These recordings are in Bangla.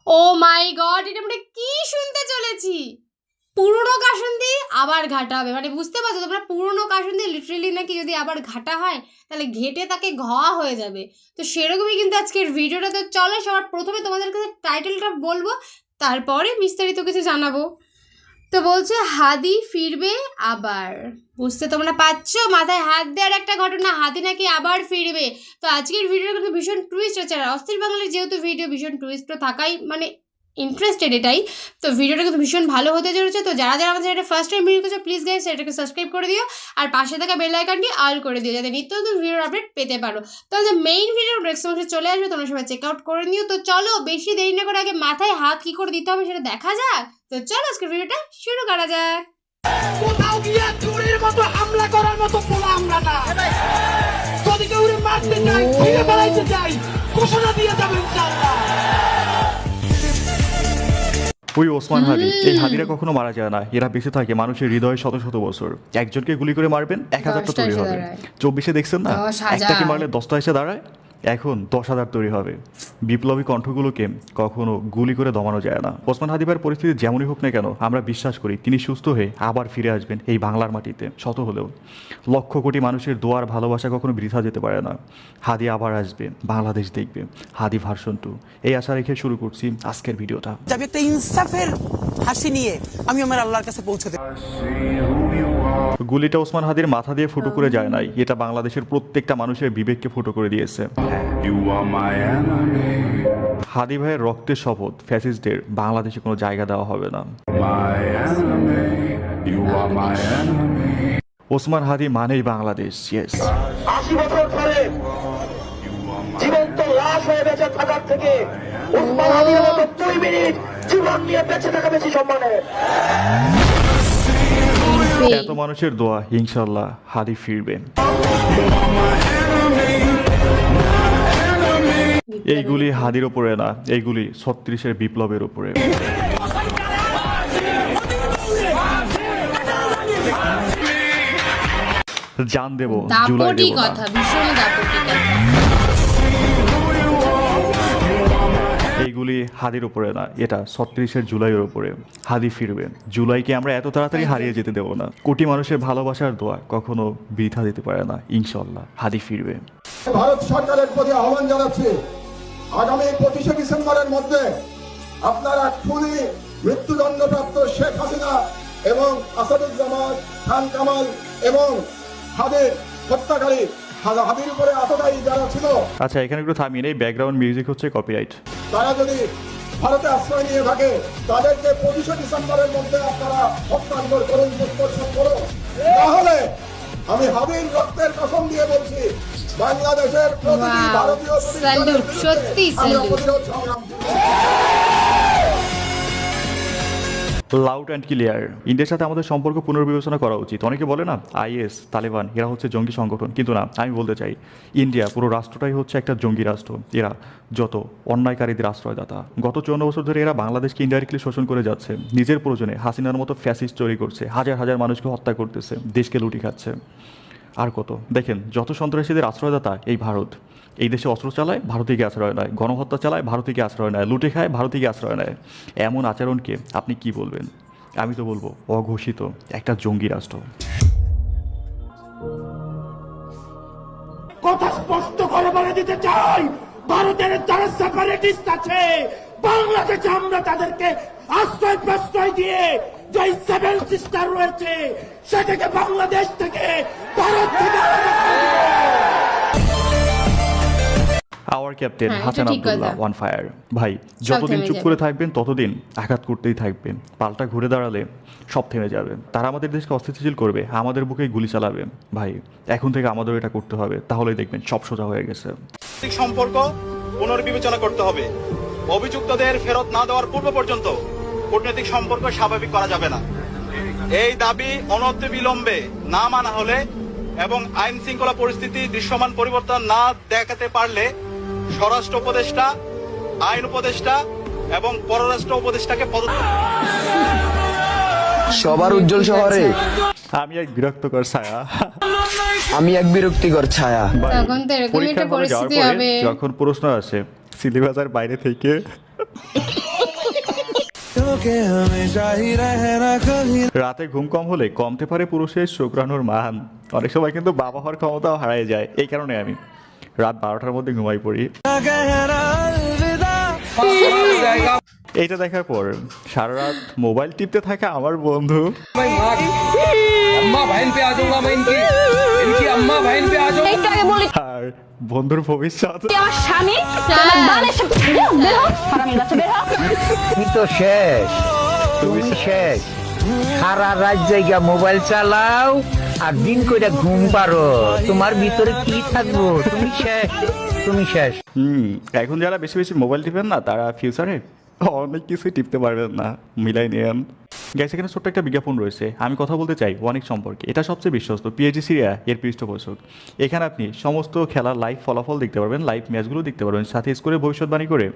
ও মাই গড, এটা আমরা কি শুনতে চলেছি? পুরনো কাসুন্দি আবার ঘাটা হবে, মানে বুঝতে পারছো তোমরা? পুরনো কাসুন্দি লিটারেলি নাকি যদি আবার ঘাটা হয় তাহলে ঘেটে তাকে ঘা হয়ে যাবে। তো সেরকমই কিন্তু আজকের ভিডিওটা। তো চলো সবার প্রথমে তোমাদের কাছে টাইটেলটা বলবো, তারপরে বিস্তারিত কিছু জানাবো। তো বলছে হাদি ফিরবে আবার। বুঝতে তোমরা পাচ্ছ? মাথায় হাত দেওয়ার একটা ঘটনা, হাদি নাকি আবার ফিরবে। তো আজকের ভিডিওটা কিন্তু ভীষণ টুইস্ট আছে, আর অস্থির বাঙালির যেহেতু ভিডিও ভীষণ টুইস্ট তো থাকাই মানে ইন্টারেস্টেড এটাই। তো ভিডিওটা কিন্তু ভীষণ ভালো হতে চলেছে। তো যারা যারা আমাদের এটা ফার্স্ট টাইম ভিডিও করছে প্লিজ গাইস সেটাকে সাবস্ক্রাইব করে দিও, আর পাশে থাকা বেল আইকনটি অল করে দিও যাতে নিত্য নতুন ভিডিওর আপডেট পেতে পারো। তো যে মেইন ভিডিও নেক্সট মাসে চলে আসবে, তোমরা সবাই চেক আউট করে নিও। তো চলো বেশি দেরি না করে আগে মাথায় হাত কি করে দিতে হবে সেটা দেখা যাক। তো চলো আজকের ভিডিওটা শুরু করা যাক। কোথাও গিয়ে চুরির মতো হামলা করার মতো পোলা আমরা না। যদি কেউ মারতে চাই, ফিরে বেড়াইতে চাই, ঘোষণা দিয়ে যাবে ইনশাআল্লাহ। ওই ওসমান হাদি, এই হাদিরা কখনো মারা যায় না, এরা বেঁচে থাকে মানুষের হৃদয়ে শত শত বছর। একজনকে গুলি করে মারবেন 1000টা তৈরি হবে। 24-এ দেখছেন না, একটাকে মারলে 10টা এসে দাঁড়ায়, এখন 10,000 তৈরি হবে। বিপ্লবী কণ্ঠগুলোকে কখনো গুলি করে দমানো যায় না। ওসমান হাদি ভাইয়ের পরিস্থিতি যেমনই হোক না কেন, আমরা বিশ্বাস করি তিনি সুস্থ হয়ে আবার ফিরে আসবেন এই বাংলার মাটিতে। শত হলেও লক্ষ কোটি মানুষের দোয়ার ভালোবাসা কখনো বৃথা যেতে পারে না। হাদি আবার আসবে, বাংলাদেশ দেখবে। হাদি ভার্সন 2, এই আশা রেখে শুরু করছি আজকের ভিডিওটা। যাবে একটা ইনসাফের হাসি নিয়ে আমি আমার আল্লাহর কাছে পৌঁছতে। গুলিটা ওসমান হাদির মাথা দিয়ে ফুটো করে যায় নাই, এটা বাংলাদেশের প্রত্যেকটা মানুষের বিবেককে ফুটো করে দিয়েছে। হাদি ভাইয়ের রক্তের শপথ, ফ্যাসিস্টদের বাংলাদেশে কোনো জায়গা দেওয়া হবে না। ওসমান হাদি মানেই বাংলাদেশ। ইয়েস, 80 বছর ধরে জীবন্ত লাশ হয়ে বেঁচে থাকার থেকে ওসমান হাদির মতো 2 মিনিট জীবন নিয়ে বেঁচে থাকা বেশি সম্মানের। এত মানুষের দোয়া, ইনশাল্লাহ হাদি ফিরবে। এইগুলি হাদির ওপরে না, এইগুলি 36-এর বিপ্লবের উপরে। জান দেব, জুলাই দাপটি দেব না। কথা, ভীষণ দাপটি কথা। এইগুলি হাদির উপরে না, এটা 36-এর জুলাইয়ের উপরে। হাদি ফিরবে। জুলাইকে আমরা এত তাড়াতাড়ি হারিয়ে যেতে দেব না। কোটি মানুষের ভালোবাসার দোয়া কখনো বৃথা দিতে পারে না। ইনশাল্লাহ হাদি ফিরবে। ভারত সরকারের প্রতি আহ্বান জানাচ্ছি, আগামী 25শে ডিসেম্বরের মধ্যে আপনারা খুনি মৃত্যুদণ্ডপ্রাপ্ত শেখ হাসিনা এবং আসাদুজ্জামান খান কামাল এবং হাদির হত্যাকারী হাদির উপরে আততায়ী যারা ছিল। আচ্ছা, এখানে একটু থামিয়ে নেই, ব্যাকগ্রাউন্ড মিউজিক হচ্ছে কপিরাইট। তারা যদি ভারতে আশ্রয় নিয়ে থাকে তাদেরকে 25শে ডিসেম্বরের মধ্যে আপনারা হস্তান্তর করুন, প্রত্যার্পণ করুন। তাহলে আমি হাদির রক্তের কসম দিয়ে বলছি, বাংলাদেশের প্রতিটি Wow, ভারতীয় salute, সত্যি salute. প্রতিরোধ সংগ্রাম লাউড অ্যান্ড ক্লিয়ার, ইন্ডিয়ার সাথে আমাদের সম্পর্ক পুনর্বিবেচনা করা উচিত। অনেকে বলে না আইএস, তালেবান এরা হচ্ছে জঙ্গি সংগঠন, কিন্তু না, আমি বলতে চাই ইন্ডিয়া পুরো রাষ্ট্রটাই হচ্ছে একটা জঙ্গি রাষ্ট্র। এরা যত অন্যায়কারীদের আশ্রয়দাতা। গত 54 বছর ধরে এরা বাংলাদেশকে ইনডাইরেক্টলি শোষণ করে যাচ্ছে। নিজের প্রয়োজনে হাসিনার মতো ফ্যাসিস্ট তৈরি করছে, হাজার হাজার মানুষকে হত্যা করতেছে, দেশকে লুটি খাচ্ছে। আর কত দেখেন, যত সন্ত্রাসীদের আশ্রয়দাতা এই ভারত। এই দেশে অস্ত্র চালায়, ভারতীয় আশ্রয় নেয়, গণহত্যা চালায়, ভারতীয় আশ্রয় নেয়, লুটে খায়, ভারতীয় আশ্রয় নেয়। এমন আচরণকে আপনি কি বলবেন? আমি তো বলবো অঘোষিত একটা জঙ্গি রাষ্ট্র। কথা স্পষ্ট করে বলে দিতে চাই, ভারতের যারা সেপারেটিস্ট আছে বাংলাদেশে আমরা তাদেরকে আশ্রয় প্রশ্রয় দিয়ে যে 7 সিস্টার রয়েছে সেটাকে বাংলাদেশ থেকে ভারত থেকে আওয়ার ক্যাপ্টেন হ্যাঁ, হাসান এটা ঠিক আব্দুল্লাহ কথা। One fire. ভাই যতদিন থেমে চুপ যাবে। করে থাকবেন ততদিন আঘাত করতেই থাকবেন। পাল্টা ঘুরে দাঁড়ালে সব থেমে যাবে। তারা আমাদের দেশকে অস্থিতিশীল করবে, আমাদের বুকে গুলি চালাবে। ভাই এখন থেকে আমাদের এটা করতে হবে, তাহলেই দেখবেন সব সোজা হয়ে গেছে। সম্পর্ক পুনর্বিবেচনা করতে হবে। অভিযুক্তদের ফেরত না দেওয়ার পূর্ব পর্যন্ত কূটনৈতিক সম্পর্ক স্বাভাবিক করা যাবে না। এই দাবি অনতিবিলম্বে না মানা হলে এবং আইন শৃঙ্খলা পরিস্থিতি দৃশ্যমান পরিবর্তন না দেখাতে পারলে স্বরাষ্ট্র উপদেষ্টা, আইন উপদেষ্টা এবং পররাষ্ট্র উপদেষ্টাকে পদত্যাগ। সবার উজ্জ্বল শহরে আমি এক বিরক্তকর ছায়া। আমি এক বিরক্তিকর ছায়া। ভাই, তখন তো এরকমই পরীক্ষার একটা হলে যাওয়ার পরিস্থিতি পরে হবে। যখন প্রশ্ন আসে সিলেবাসের বাইরে থেকে রাতে ঘুম কম হলে কমতে পারে পুরুষের শুক্রাণুর মান। অনেক সময় কিন্তু বাবা হওয়ার ক্ষমতাও হারিয়ে যায়। এই কারণে আমি রাত 12টার মধ্যে ঘুমাই পড়ি। এইটা দেখার পর সারা রাত মোবাইল টিপতে থাকা আমার বন্ধু আর বন্ধুর ভবিষ্যৎ। তুমি তো শেষ, তুমি শেষ। সারা রাত জায়গা মোবাইল চালাও আর দিন কইরা ঘুম পারো, তোমার ভিতরে কি থাকবো? তুমি শেষ, তুমি শেষ। এখন যারা বেশি বেশি মোবাইল টিপেন না, তারা ফিউচারে অনেক কিছুই টিপতে পারবেন না। মিলাই নিয়েন। গ্যাস, এখানে ছোট্ট একটা বিজ্ঞাপন রয়েছে। আমি কথা বলতে চাই অনেক সম্পর্কে। এটা সবচেয়ে বিশ্বস্ত পিএইচডি সিরিয়া এর পৃষ্ঠপোষক। এখানে আপনি সমস্ত খেলার লাইভ ফলাফল দেখতে পারবেন, লাইভ ম্যাচগুলো দেখতে পারবেন, সাথে স্কোরে ভবিষ্যৎবাণী করে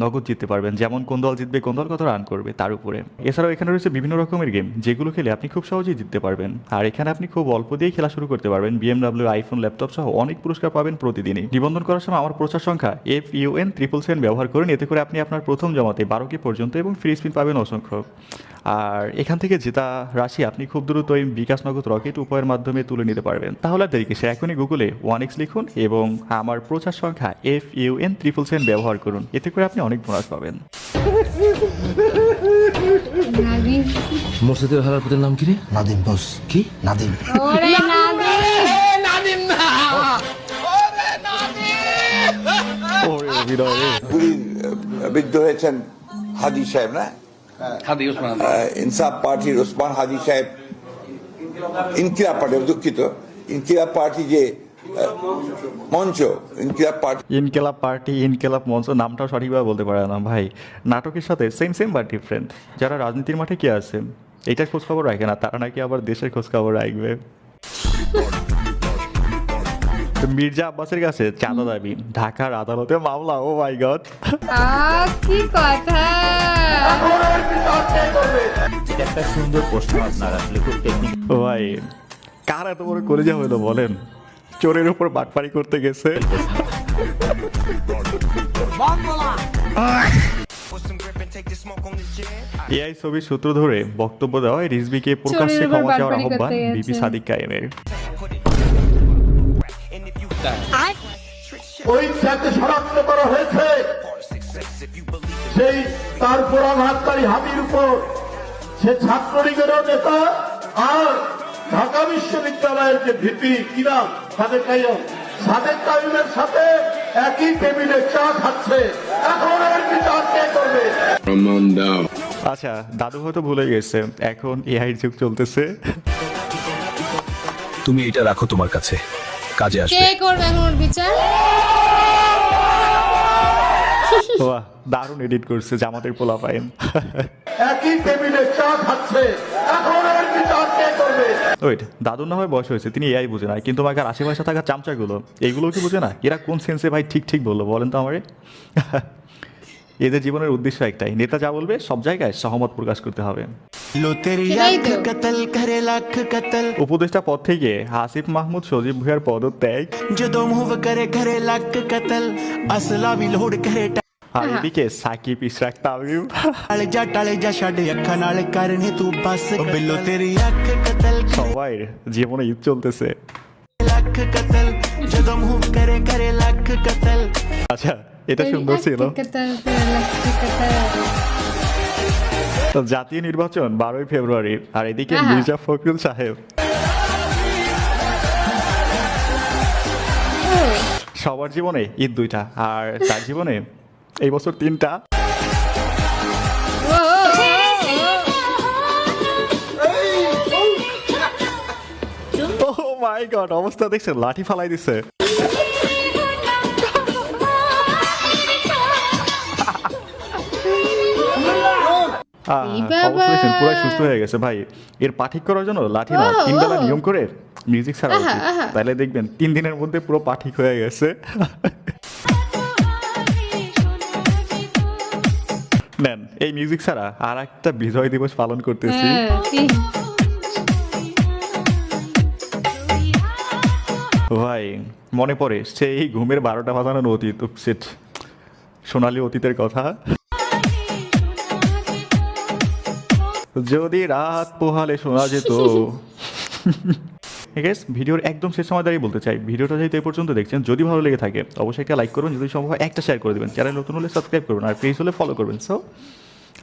নগদ জিততে পারবেন। যেমন কোন দল জিতবে, কোন দল কত রান করবে তার উপরে। এছাড়াও এখানে রয়েছে বিভিন্ন রকমের গেম, যেগুলো খেলে আপনি খুব সহজেই জিততে পারবেন। আর এখানে আপনি খুব অল্প দিয়েই খেলা শুরু করতে পারবেন। BMW, আইফোন, ল্যাপটপ সহ অনেক পুরস্কার পাবেন প্রতিদিনই। নিবন্ধন করার সময় আমার প্রচার সংখ্যা FUN777 ব্যবহার করুন। এতে করে আপনি আপনার প্রথম জমাতে 12K পর্যন্ত এবং ফ্রি স্পিন পাবেন অসংখ্য। আর এখান থেকে জেতা রাশি আপনি খুব দ্রুতই বিকাশ নগদ রকেট উপায়ের মাধ্যমে তুলে নিতে পারবেন। তাহলে আর দেরি কিসে, এখনই গুগলে 1x লিখুন এবং আমার প্রচার সংখ্যা FUN777 ব্যবহার করুন। এতে করে আপনি অনেক বোনাস পাবেন। নাদিম। মোর্শেদের হালার নাম কি রে? নাদিম বস। কি? নাদিম। ওরে নাদিম। ওরে অভিনয় রে। বিদ্ধ হয়েছেন হাদি সাহেব না, ইনসাফ পার্টির ওসমান হাদি সাহেব, ইনকিলাব পার্টি, দুঃখিত, ইনকিলাব পার্টি যে মঞ্চ, ইনকিলাব পার্টি, ইনকেলাব মঞ্চ নামটাও সঠিকভাবে বলতে পারে না ভাই। নাটকের সাথে সেম বাট ডিফারেন্ট। যারা রাজনীতির মাঠে কে আছে এটার খোঁজখবর রাখে না, তারা নাকি আবার দেশের খোঁজখবর রাখবে। মির্জা আব্বাসের কাছে চাঁদা দাবি, ঢাকার আদালতে মামলা। ও মাই গড, কি কথা! একটা সুন্দর প্রশ্ন আপনার, আসলে খুব টেকনিক। ও ভাই, কার এত বড় কলেজা হইলো বলেন? চোরের উপর বাটপারি করতে গেছে। এআই ছবির সূত্র ধরে বক্তব্য দেওয়ায় রিজভিকে প্রকাশ্যে ক্ষমা চাওয়ার আহ্বান বিপি সাদিক কায়েমের। ওই যাকে শনাক্ত করা হয়েছে সেই তার পুরাঘাতকারী হাবির উপর, সে ছাত্রলীগেরও নেতা আর ঢাকা বিশ্ববিদ্যালয়ের যে ভিপি কি নাম, সাদেক কাইমের সাথে একই টেবিলে চা খাচ্ছে। এখন এর বিচার কে করবে? আচ্ছা, দাদু হয়তো ভুলে গেছে, এখন এআই যুগ চলতেছে। তুমি এটা রাখো তোমার কাছে, কাজে আসবে। কে করবে এখন ওর বিচার? বাহ, দারুণ এডিট করছে জামাতের পোলা পাইন। একই টেবিলে চা খাচ্ছে, এখন এর বিচার কে করবে? ওয়েট, দাদুর না হয় বয়স হয়েছে, তিনি এআই বুঝে না, কিন্তু আমাকে আশেপাশে থাকা চামচাগুলো এইগুলো কি বুঝে না? এরা কোন সেন্সে ভাই ঠিক বললো বলেন তো আমারে? এদের জীবনের উদ্দেশ্য একটাই, নেতা যা বলবে সব জায়গায় সহমত প্রকাশ করতে হবে। উপদেষ্টা পদ থেকে আসিফ মাহমুদ সজীব ভুঁইয়ার পদত্যাগ। আর এদিকে সাকিব, ইশরাক, তামিম। সবাই জীবনে ঈদ চলতেছে। আচ্ছা, এটা সুন্দর ছিল। তো জাতীয় নির্বাচন 12ই ফেব্রুয়ারি, আর এদিকে মির্জা ফখরুল সাহেব সবার জীবনে ঈদ 2টা, আর তার জীবনে এই বছর 3টা। ও মাই গড, অবস্থা দেখছেন? লাঠি ফালাই দিছে। পুরো সুস্থ হয়ে গেছে ভাই। এর পাঠিক করার জন্য লাঠি না, 3 বেলা নিয়ম করে মিউজিক ছাড়া উচিত। তাহলে দেখবেন 3 দিনের মধ্যে পুরো পাঠিক হয়ে গেছে। নেন, এই মিউজিক ছাড়া আর একটা বিজয় দিবস পালন করতেছি। ভাই মনে পড়ে সেই ঘুমের 12টা বাজানোর অতীত, সোনালী অতীতের কথা। যদি রাত পোহালে শোনা যেত। গ্যাস ভিডিওর একদম শেষ সময় দাঁড়িয়ে বলতে চাই, ভিডিওটা যেহেতু এই পর্যন্ত দেখছেন, যদি ভালো লেগে থাকে অবশ্যই একটা লাইক করবেন, যদি সম্ভব হয় একটা শেয়ার করে দেবেন, চ্যানেল নতুন হলে সাবস্ক্রাইব করবেন, আর পেজ হলে ফলো করবেন। সো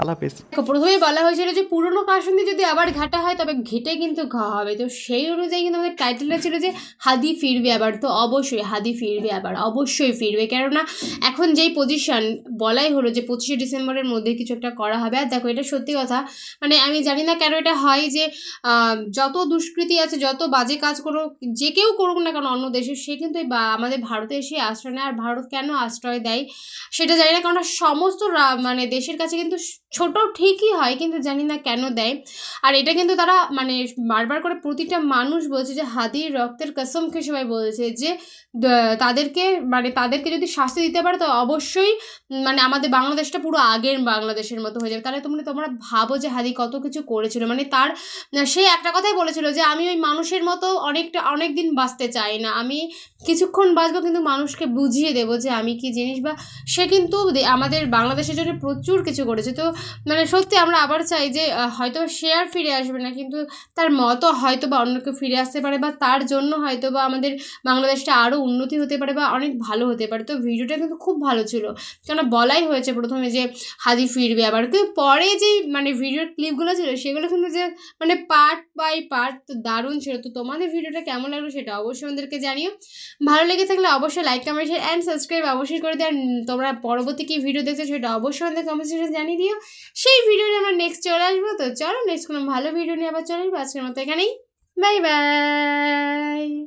আল্লাহ হাফেজ। প্রথমেই বলা হয়েছিল যে পুরনো কাসুন্দি যদি আবার ঘাটা হয় তবে ঘেটে কিন্তু ঘা হবে, তো সেই অনুযায়ী কিন্তু আমাদের টাইটেলটা ছিল যে হাদি ফিরবে আবার। তো অবশ্যই হাদি ফিরবে আবার, অবশ্যই ফিরবে, কেননা এখন যেই পজিশন বলাই হলো যে 25শে ডিসেম্বরের মধ্যে কিছু একটা করা হবে। আর দেখো এটা সত্যি কথা, মানে আমি জানি না কেন এটা হয় যে যত দুষ্কৃতি আছে, যত বাজে কাজ করুক, যে কেউ করুক না কেন অন্য দেশে, সে কিন্তু আমাদের ভারতে এসে আশ্রয় নেয়। আর ভারত কেন আশ্রয় দেয় সেটা জানি না, কারণ সমস্ত মানে দেশের কাছে কিন্তু ছোট ঠিকই হয়, কিন্তু জানি না কেন দেয়। আর এটা কিন্তু তারা মানে বারবার করে প্রতিটা মানুষ বলছে যে হাদির রক্তের কসম খেয়ে সবাই বলছে যে তাদেরকে যদি শাস্তি দিতে পারে তো অবশ্যই মানে আমাদের বাংলাদেশটা পুরো আগের বাংলাদেশের মতো হয়ে যাবে। তাহলে তোমরা ভাবো যে হাদি কত কিছু করেছিল, মানে সে একটা কথাই বলেছিল যে আমি ওই মানুষের মতো অনেক দিন বাঁচতে চাই না, আমি কিছুক্ষণ বাঁচবো কিন্তু মানুষকে বুঝিয়ে দেবো যে আমি কি জিনিস। বা সে কিন্তু আমাদের বাংলাদেশের জন্য প্রচুর কিছু করেছে। তো মানে সত্যি আমরা আবার চাই যে হয়তো সে আর ফিরে আসবে না, কিন্তু তার মতো হয়তো বা অন্য কেউ ফিরে আসতে পারে, বা তার জন্য হয়তো বা আমাদের বাংলাদেশটা আরও উন্নতি হতে পারে বা অনেক ভালো হতে পারে। তো ভিডিওটা কিন্তু খুব ভালো ছিল, কেন বলাই হয়েছে প্রথমে যে হাদি ফিরবে আবার, কিন্তু পরে যেই মানে ভিডিওর ক্লিপগুলো ছিল সেগুলো কিন্তু যে মানে পার্ট বাই পার্ট তো দারুণ ছিল। তো তোমাদের ভিডিওটা কেমন লাগলো সেটা অবশ্যই আমাদেরকে জানিও। ভালো লেগে থাকলে অবশ্যই like, comment, share and subscribe অবশ্যই করে দিও। আর তোমরা পরবর্তী কী ভিডিও দেখছো সেটা অবশ্যই আমাদের কমেন্ট সেকশনে জানিয়ে দিও, সেই ভিডিওটা আমরা নেক্সট চলে আসবো। তো চলো নেক্সট কোনো ভালো ভিডিও নিয়ে আবার চলে আসবো। আজকের মতো এখানেই, বাই বাই।